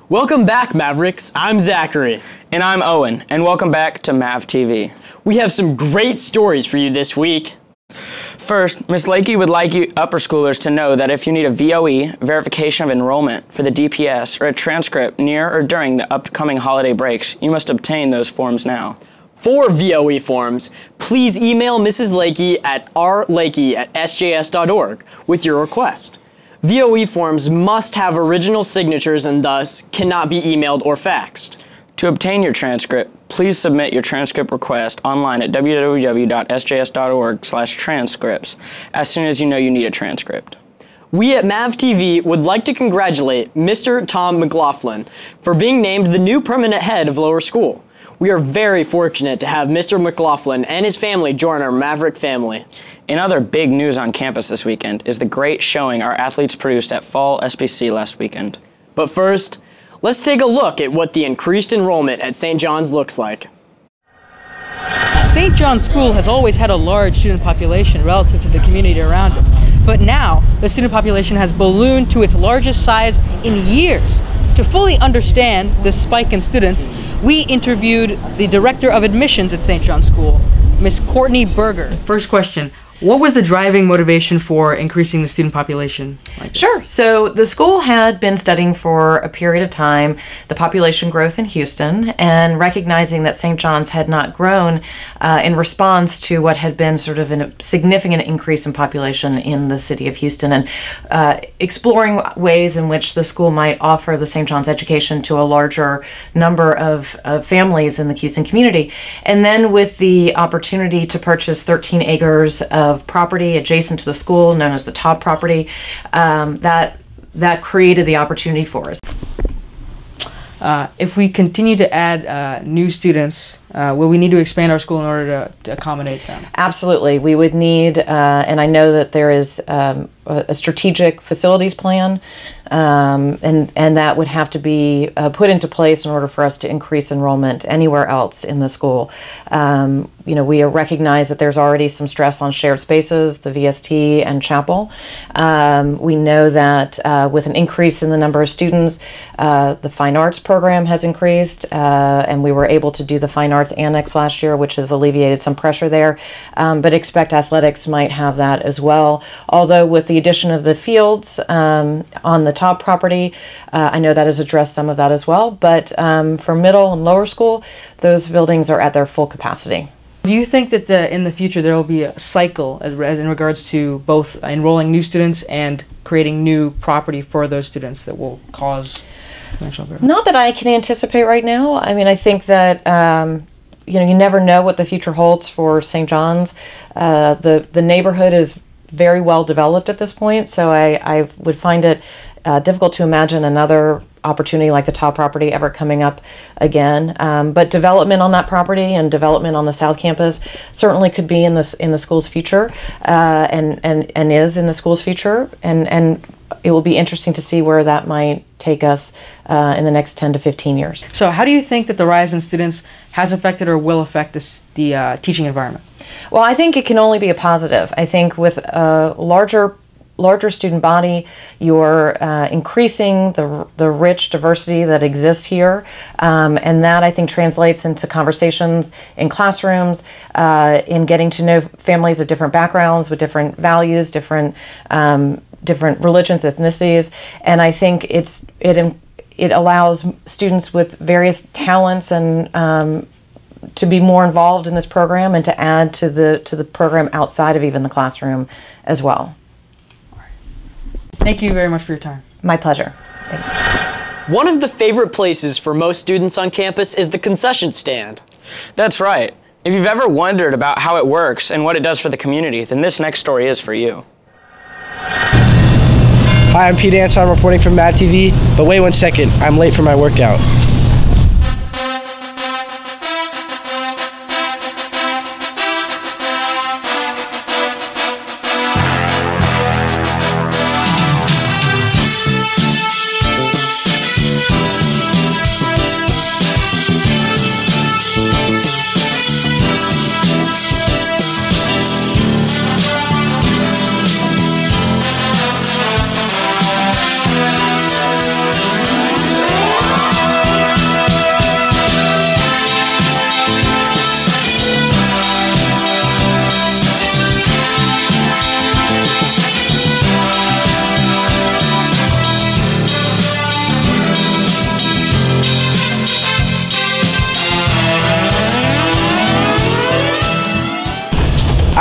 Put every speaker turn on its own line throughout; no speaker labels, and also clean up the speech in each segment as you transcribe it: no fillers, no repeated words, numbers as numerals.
Welcome back, Mavericks. I'm Zachary.
And I'm Owen, and welcome back to Mav TV.
We have some great stories for you this week.
First, Ms. Lakey would like you upper schoolers to know that if you need a VOE, verification of enrollment, for the DPS, or a transcript near or during the upcoming holiday breaks, you must obtain those forms now.
For VOE forms, please email Mrs. Lakey at rlakey@sjs.org with your request. VOE forms must have original signatures and thus cannot be emailed or faxed.
To obtain your transcript, please submit your transcript request online at www.sjs.org/transcripts as soon as you know you need a transcript.
We at Mav TV would like to congratulate Mr. Tom McLaughlin for being named the new permanent head of Lower School. We are very fortunate to have Mr. McLaughlin and his family join our Maverick family.
In other big news on campus this weekend is the great showing our athletes produced at Fall SBC last weekend.
But first, let's take a look at what the increased enrollment at St. John's looks like.
St. John's School has always had a large student population relative to the community around it. But now, the student population has ballooned to its largest size in years. To fully understand this spike in students, we interviewed the Director of Admissions at St. John's School, Miss Courtney Berger. First question, what was the driving motivation for increasing the student population?
Sure. So the school had been studying for a period of time the population growth in Houston and recognizing that St. John's had not grown in response to what had been sort of a significant increase in population in the city of Houston, and exploring ways in which the school might offer the St. John's education to a larger number of families in the Houston community. And then with the opportunity to purchase 13 acres of property adjacent to the school, known as the Top property, that created the opportunity for us.
If we continue to add new students, will we need to expand our school in order to accommodate them?
Absolutely. We would need, and I know that there is a strategic facilities plan, and that would have to be put into place in order for us to increase enrollment anywhere else in the school. You know, we recognize that there's already some stress on shared spaces, the VST and chapel. We know that with an increase in the number of students, the fine arts program has increased, and we were able to do the fine arts annex last year, which has alleviated some pressure there, but expect athletics might have that as well. Although with the addition of the fields on the Top property, I know that has addressed some of that as well, but for middle and lower school, those buildings are at their full capacity.
Do you think that in the future there will be a cycle in regards to both enrolling new students and creating new property for those students that will cause financial burden?
Not that I can anticipate right now. I mean, I think that you know, you never know what the future holds for St. John's. The neighborhood is very well developed at this point, so I would find it difficult to imagine another opportunity like the Top property ever coming up again. But development on that property and development on the South Campus certainly could be in the school's future, and is in the school's future, and it will be interesting to see where that might take us in the next 10 to 15 years.
So how do you think that the rise in students has affected or will affect the teaching environment?
Well, I think it can only be a positive. I think with a larger student body, you're increasing the rich diversity that exists here, and that I think translates into conversations in classrooms, in getting to know families of different backgrounds with different values, different religions, ethnicities, and I think it allows students with various talents and to be more involved in this program and to add to the program outside of even the classroom as well.
Thank you very much for your time.
My pleasure. Thanks.
One of the favorite places for most students on campus is the concession stand.
That's right. If you've ever wondered about how it works and what it does for the community, then this next story is for you.
Hi, I'm Pete Anton reporting from Mav TV, but wait 1 second, I'm late for my workout.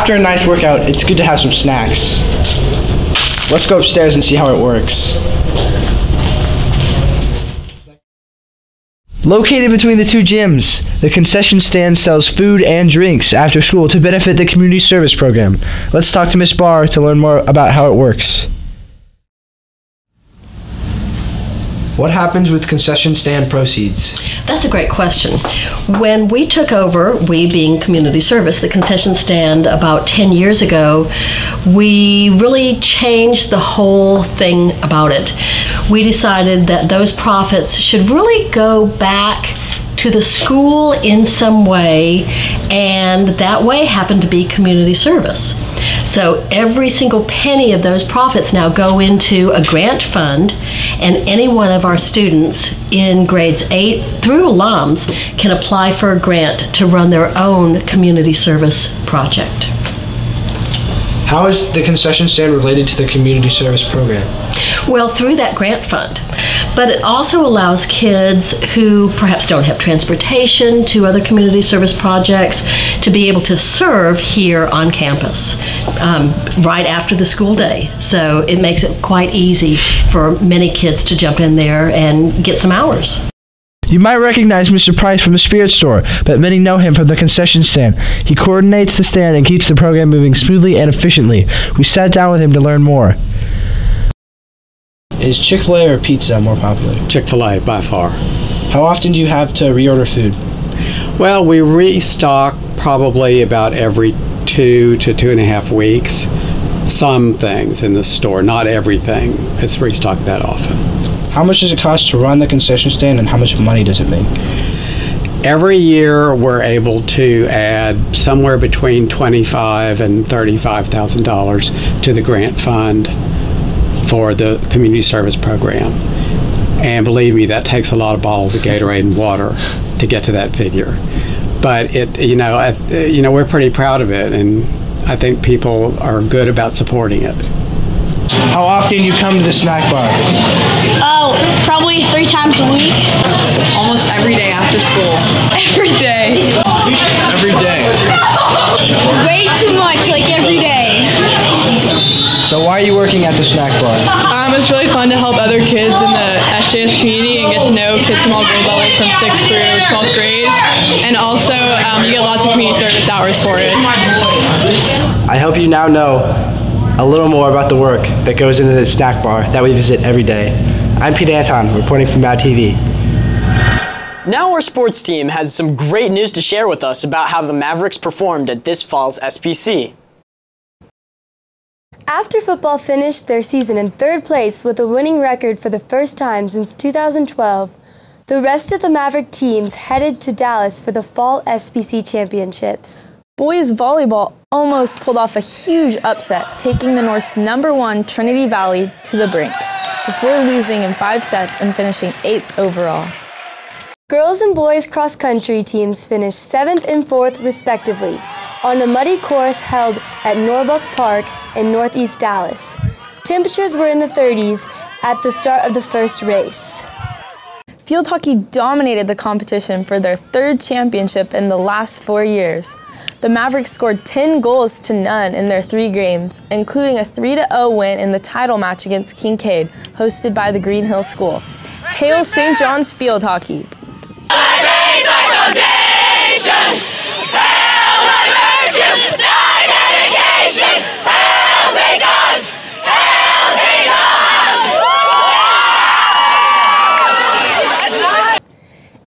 After a nice workout, it's good to have some snacks. Let's go upstairs and see how it works. Located between the two gyms, the concession stand sells food and drinks after school to benefit the community service program. Let's talk to Ms. Barr to learn more about how it works. What happens with concession stand proceeds?
That's a great question. When we took over, we being community service, the concession stand about 10 years ago, we really changed the whole thing about it. We decided that those profits should really go back to the school in some way, and that way happened to be community service. So every single penny of those profits now go into a grant fund, and any one of our students in grades 8 through alums can apply for a grant to run their own community service project.
How is the concession stand related to the community service program?
Well, through that grant fund. But it also allows kids who perhaps don't have transportation to other community service projects to be able to serve here on campus right after the school day. So it makes it quite easy for many kids to jump in there and get some hours.
You might recognize Mr. Price from the Spirit Store, but many know him from the concession stand. He coordinates the stand and keeps the program moving smoothly and efficiently. We sat down with him to learn more. Is Chick-fil-A or pizza more popular?
Chick-fil-A by far.
How often do you have to reorder food?
Well, we restock probably about every 2 to 2.5 weeks. Some things in the store, not everything. It's restocked that often.
How much does it cost to run the concession stand, and how much money does it make?
Every year we're able to add somewhere between $25,000 and $35,000 to the grant fund for the community service program. And believe me, that takes a lot of bottles of Gatorade and water to get to that figure. But we're pretty proud of it, and I think people are good about supporting it.
How often do you come to the snack bar?
Oh, probably 3 times a week.
Almost every day after school.
Every day.
Every day.
Way too much, like every day.
So why are you working at the snack bar?
It's really fun to help other kids in the SJS community and get to know kids from all grade levels from 6th through 12th grade. And also, you get lots of community service hours for it.
I hope you now know a little more about the work that goes into the snack bar that we visit every day. I'm Pete Anton, reporting from Mav TV.
Now our sports team has some great news to share with us about how the Mavericks performed at this fall's SBC.
After football finished their season in 3rd place with a winning record for the first time since 2012, the rest of the Maverick teams headed to Dallas for the fall SBC Championships.
Boys volleyball almost pulled off a huge upset, taking the North's #1 Trinity Valley to the brink, before losing in 5 sets and finishing 8th overall.
Girls and boys cross-country teams finished 7th and 4th respectively on a muddy course held at Norbuck Park in northeast Dallas. Temperatures were in the 30s at the start of the first race.
Field hockey dominated the competition for their 3rd championship in the last 4 years. The Mavericks scored 10 goals to none in their 3 games, including a 3-0 win in the title match against Kincaid, hosted by the Green Hill School. Hail St. John's Field Hockey!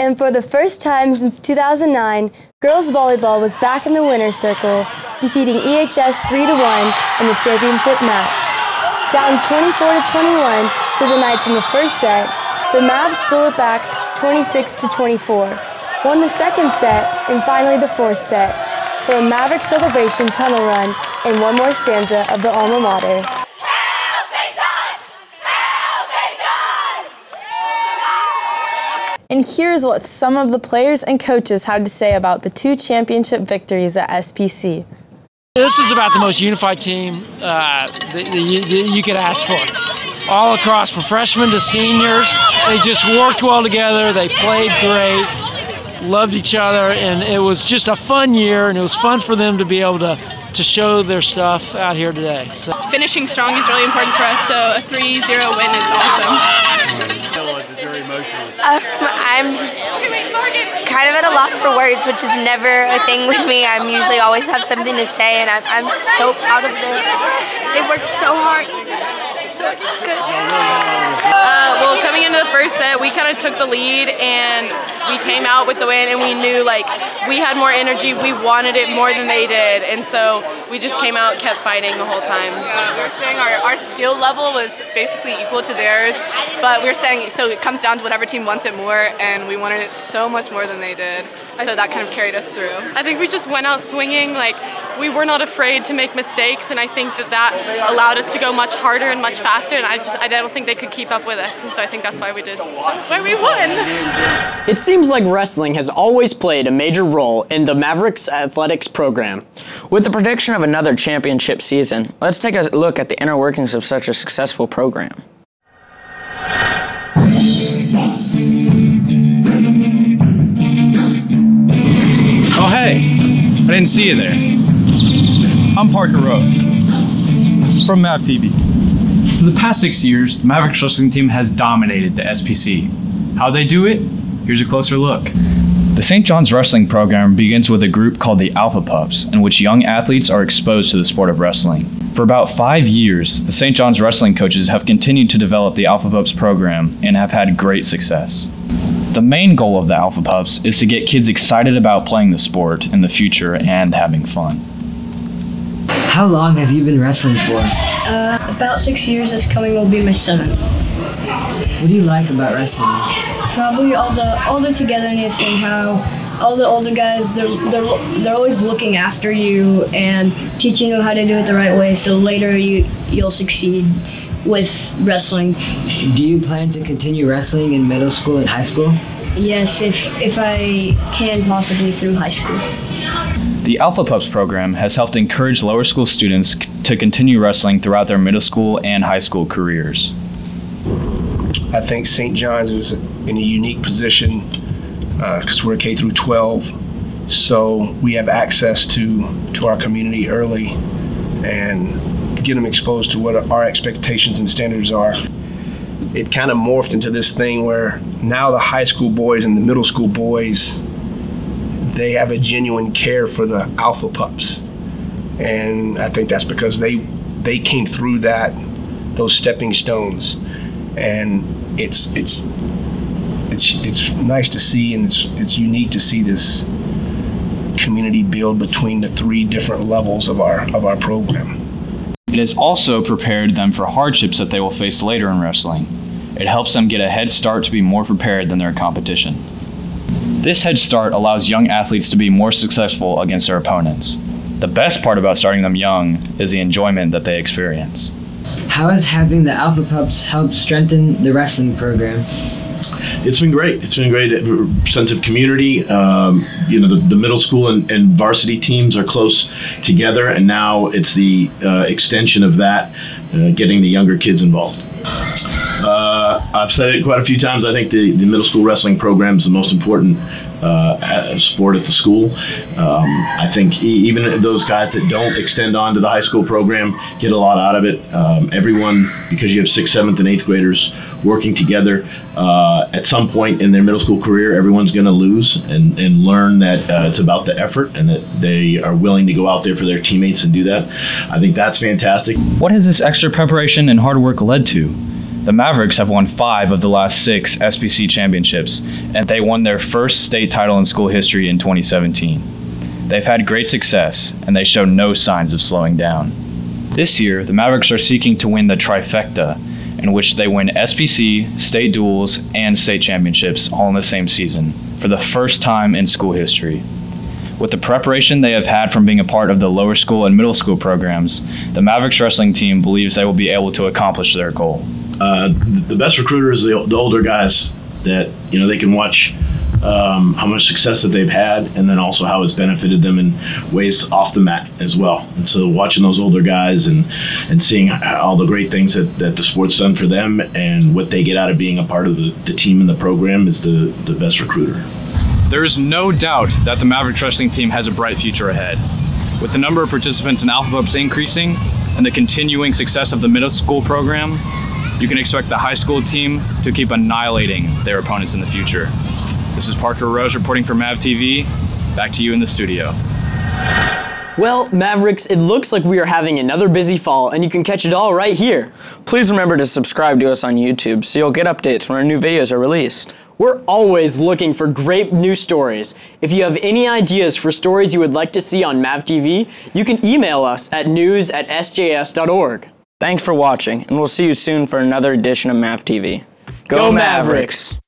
And for the first time since 2009, girls volleyball was back in the winner's circle, defeating EHS 3-1 in the championship match. Down 24-21 to the Knights in the first set, the Mavs stole it back 26-24, won the second set, and finally the 4th set, for a Maverick celebration tunnel run and one more stanza of the alma mater.
And here's what some of the players and coaches had to say about the 2 championship victories at SBC.
This is about the most unified team that you could ask for. All across, from freshmen to seniors, they just worked well together, they played great, loved each other, and it was just a fun year, and it was fun for them to be able to to show their stuff out here today. So.
Finishing strong is really important for us, so a 3-0 win is awesome.
I'm just kind of at a loss for words, which is never a thing with me. I'm usually always have something to say, and I'm just so proud of them. They worked so hard, so it's good.
Well, coming into the first set, we kind of took the lead, and we came out with the win, and we knew like we had more energy, we wanted it more than they did, and so we just came out, kept fighting the whole time. We were saying our skill level was basically equal to theirs, but we were saying so it comes down to whatever team wants it more, and we wanted it so much more than they did, so that kind of carried us through. I think we just went out swinging, like we were not afraid to make mistakes, and I think that allowed us to go much harder and much faster, and I don't think they could keep up with us, and so I think that's why we did, why we won.
It seems like wrestling has always played a major role in the Mavericks athletics program.
With the prediction of another championship season, let's take a look at the inner workings of such a successful program.
Oh hey, I didn't see you there. I'm Parker Rowe from Mav TV. For the past 6 years, the Mavericks wrestling team has dominated the SPC. How they do it? Here's a closer look. The St. John's wrestling program begins with a group called the Alpha Pups, in which young athletes are exposed to the sport of wrestling. For about 5 years, the St. John's wrestling coaches have continued to develop the Alpha Pups program and have had great success. The main goal of the Alpha Pups is to get kids excited about playing the sport in the future and having fun.
How long have you been wrestling for?
About 6 years. This coming will be my 7th.
What do you like about wrestling?
Probably all the togetherness and how all the older guys they're always looking after you and teaching you how to do it the right way, so later you'll succeed with wrestling.
Do you plan to continue wrestling in middle school and high school?
Yes, if I can, possibly through high school.
The Alpha Pups program has helped encourage lower school students to continue wrestling throughout their middle school and high school careers.
I think St. John's is in a unique position because we're K through 12, so we have access to our community early and get them exposed to what our expectations and standards are. It kind of morphed into this thing where now the high school boys and the middle school boys, they have a genuine care for the Alpha Pups, and I think that's because they came through those stepping stones, and it's nice to see, and it's unique to see this community build between the 3 different levels of our program.
It has also prepared them for hardships that they will face later in wrestling. It helps them get a head start to be more prepared than their competition. This head start allows young athletes to be more successful against their opponents. The best part about starting them young is the enjoyment that they experience.
How has having the Alpha Pups helped strengthen the wrestling program?
It's been great. It's been a great sense of community. The middle school and varsity teams are close together, and now it's the extension of that, getting the younger kids involved. I've said it quite a few times. I think the middle school wrestling program is the most important sport at the school. I think even those guys that don't extend on to the high school program get a lot out of it. Everyone, because you have 6th, 7th, and 8th graders working together, at some point in their middle school career, everyone's going to lose and learn that it's about the effort and that they are willing to go out there for their teammates and do that. I think that's fantastic.
What has this extra preparation and hard work led to? The Mavericks have won 5 of the last 6 SBC Championships, and they won their first state title in school history in 2017. They've had great success, and they show no signs of slowing down. This year, the Mavericks are seeking to win the trifecta, in which they win SBC, state duels, and state championships all in the same season, for the first time in school history. With the preparation they have had from being a part of the lower school and middle school programs, the Mavericks wrestling team believes they will be able to accomplish their goal.
The best recruiter is the older guys that they can watch how much success that they've had, and then also how it's benefited them in ways off the mat as well. And so watching those older guys and seeing all the great things that the sport's done for them and what they get out of being a part of the team and the program is the best recruiter.
There is no doubt that the Mavericks wrestling team has a bright future ahead. With the number of participants in Alpha Pups increasing and the continuing success of the middle school program, you can expect the high school team to keep annihilating their opponents in the future. This is Parker Rose reporting for Mav TV. Back to you in the studio.
Well, Mavericks, it looks like we are having another busy fall, and you can catch it all right here.
Please remember to subscribe to us on YouTube so you'll get updates when our new videos are released.
We're always looking for great news stories. If you have any ideas for stories you would like to see on Mav TV, you can email us at news@sjs.org.
Thanks for watching, and we'll see you soon for another edition of Mav TV.
Go Mavericks!